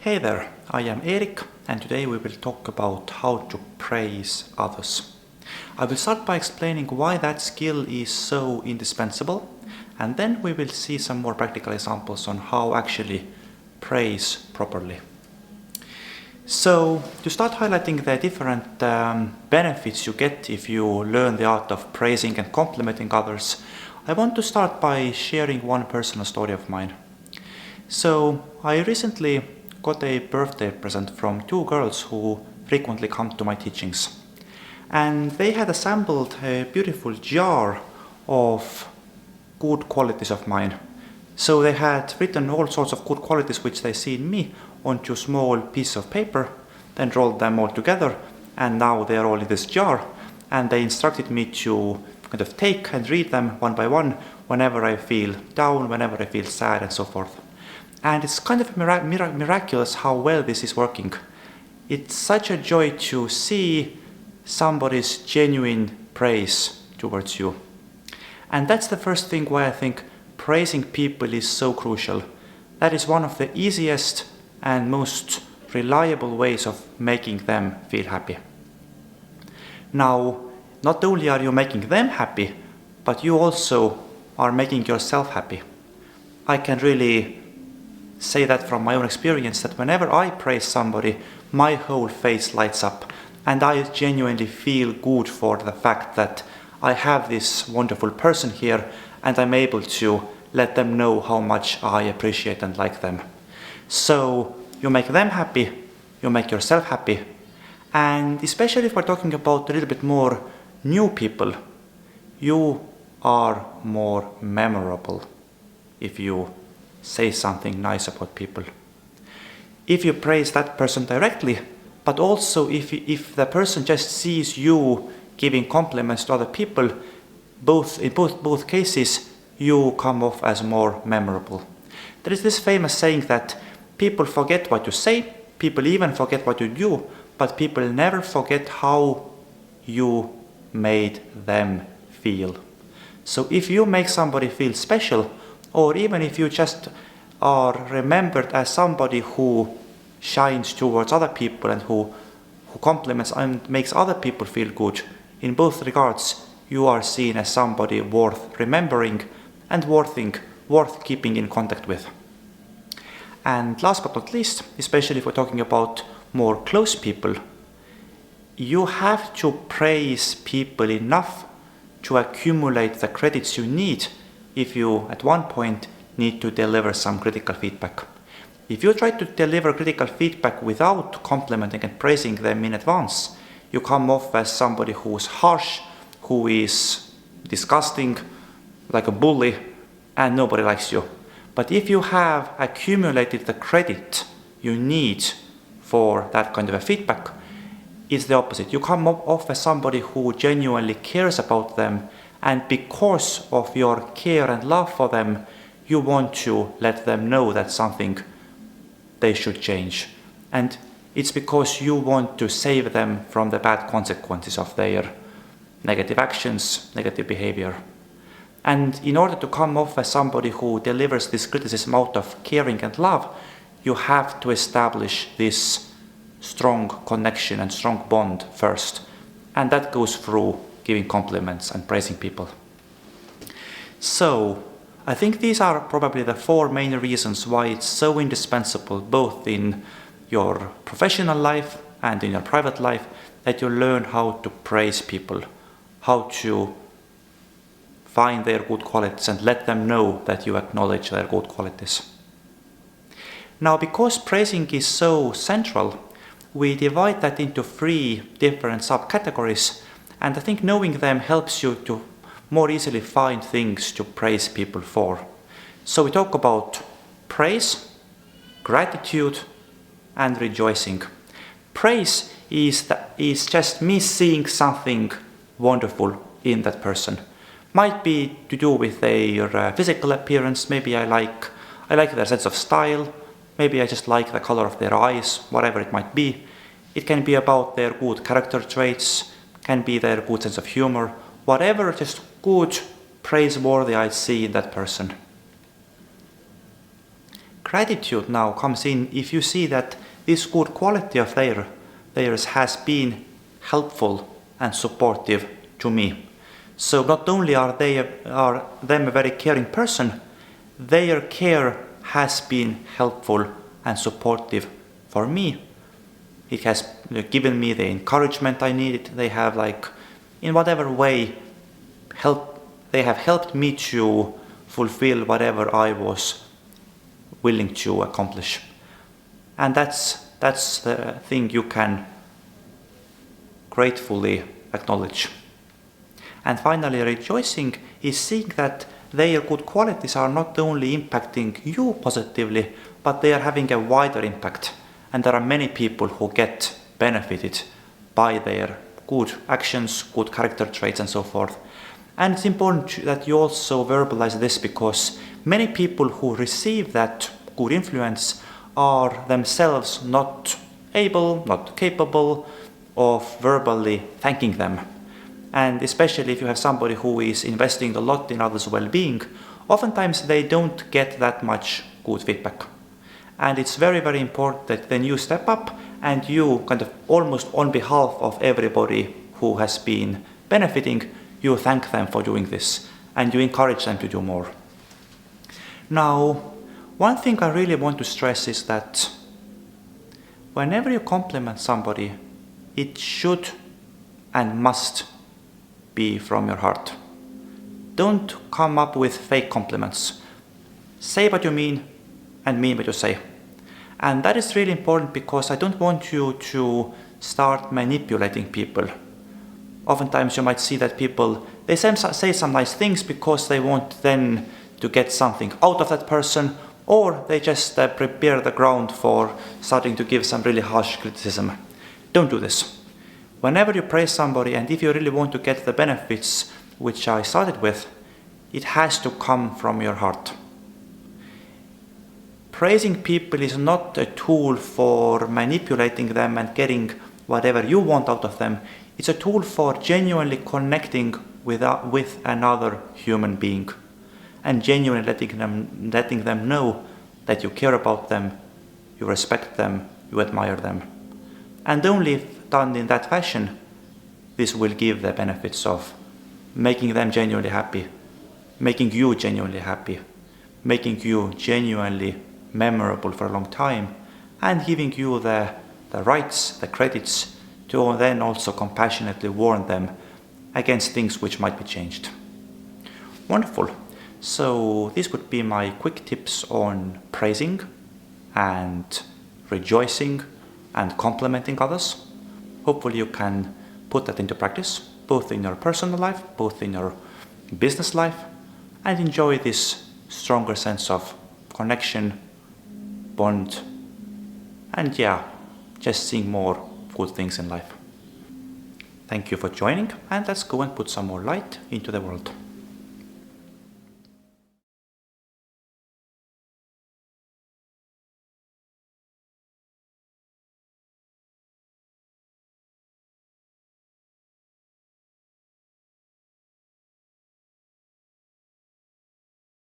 Hey there, I am Erik, and today we will talk about how to praise others. I will start by explaining why that skill is so indispensable, and then we will see some more practical examples on how actually praise properly. So, to start highlighting the different benefits you get if you learn the art of praising and complimenting others, I want to start by sharing one personal story of mine. So, I recently got a birthday present from two girls who frequently come to my teachings. And they had assembled a beautiful jar of good qualities of mine. So they had written all sorts of good qualities which they see in me onto a small piece of paper, then rolled them all together, and now they are all in this jar. And they instructed me to kind of take and read them one by one whenever I feel down, whenever I feel sad, and so forth. And it's kind of miraculous how well this is working. It's such a joy to see somebody's genuine praise towards you. And that's the first thing why I think praising people is so crucial. That is one of the easiest and most reliable ways of making them feel happy. Now, not only are you making them happy, but you also are making yourself happy. I can really say that from my own experience, that whenever I praise somebody, my whole face lights up, and I genuinely feel good for the fact that I have this wonderful person here, and I'm able to let them know how much I appreciate and like them. So you make them happy, you make yourself happy, and especially if we're talking about a little bit more new people, you are more memorable if you say something nice about people. If you praise that person directly, but also if the person just sees you giving compliments to other people, in both cases, you come off as more memorable. There is this famous saying that people forget what you say, people even forget what you do, but people never forget how you made them feel. So if you make somebody feel special, or even if you just are remembered as somebody who shines towards other people and who compliments and makes other people feel good, in both regards, you are seen as somebody worth remembering and worth keeping in contact with. And last but not least, especially if we're talking about more close people, you have to praise people enough to accumulate the credits you need if you, at one point, need to deliver some critical feedback. If you try to deliver critical feedback without complimenting and praising them in advance, you come off as somebody who is harsh, who is disgusting, like a bully, and nobody likes you. But if you have accumulated the credit you need for that kind of a feedback, it's the opposite. You come off as somebody who genuinely cares about them, and because of your care and love for them, you want to let them know that's something they should change. And it's because you want to save them from the bad consequences of their negative actions, negative behavior. And in order to come off as somebody who delivers this criticism out of caring and love, you have to establish this strong connection and strong bond first. And that goes through giving compliments and praising people. So, I think these are probably the four main reasons why it's so indispensable, both in your professional life and in your private life, that you learn how to praise people, how to find their good qualities and let them know that you acknowledge their good qualities. Now, because praising is so central, we divide that into three different subcategories, and I think knowing them helps you to more easily find things to praise people for. So we talk about praise, gratitude, and rejoicing. Praise is just me seeing something wonderful in that person. Might be to do with their physical appearance. Maybe I like their sense of style. Maybe I just like the color of their eyes, whatever it might be. It can be about their good character traits, can be their good sense of humor, whatever just good, praiseworthy I see in that person. gratitude now comes in if you see that this good quality of theirs has been helpful and supportive to me. So not only are them a very caring person, their care has been helpful and supportive for me. It has given me the encouragement I needed. They have, in whatever way, they have helped me to fulfill whatever I was willing to accomplish. And that's the thing you can gratefully acknowledge. And finally, rejoicing is seeing that their good qualities are not only impacting you positively, but they are having a wider impact. And there are many people who get benefited by their good actions, good character traits, and so forth. And it's important that you also verbalize this, because many people who receive that good influence are themselves not able, not capable of verbally thanking them. And especially if you have somebody who is investing a lot in others' well-being, oftentimes they don't get that much good feedback. And it's very, very important that then you step up and you kind of almost on behalf of everybody who has been benefiting, you thank them for doing this and you encourage them to do more. Now, one thing I really want to stress is that whenever you compliment somebody, it should and must be from your heart. Don't come up with fake compliments. Say what you mean and mean what you say. And that is really important, because I don't want you to start manipulating people. Oftentimes you might see that people, they say some nice things because they want then to get something out of that person, or they just prepare the ground for starting to give some really harsh criticism. Don't do this. Whenever you praise somebody, and if you really want to get the benefits which I started with, it has to come from your heart. Praising people is not a tool for manipulating them and getting whatever you want out of them. It's a tool for genuinely connecting with another human being and genuinely letting them know that you care about them, you respect them, you admire them. And only if done in that fashion, this will give the benefits of making them genuinely happy, making you genuinely happy, making you genuinely memorable for a long time, and giving you the rights, the credits to then also compassionately warn them against things which might be changed. Wonderful. So this would be my quick tips on praising and rejoicing and complimenting others. Hopefully you can put that into practice, both in your personal life, both in your business life, and enjoy this stronger sense of connection, bond, and just seeing more good things in life. Thank you for joining, and let's go and put some more light into the world.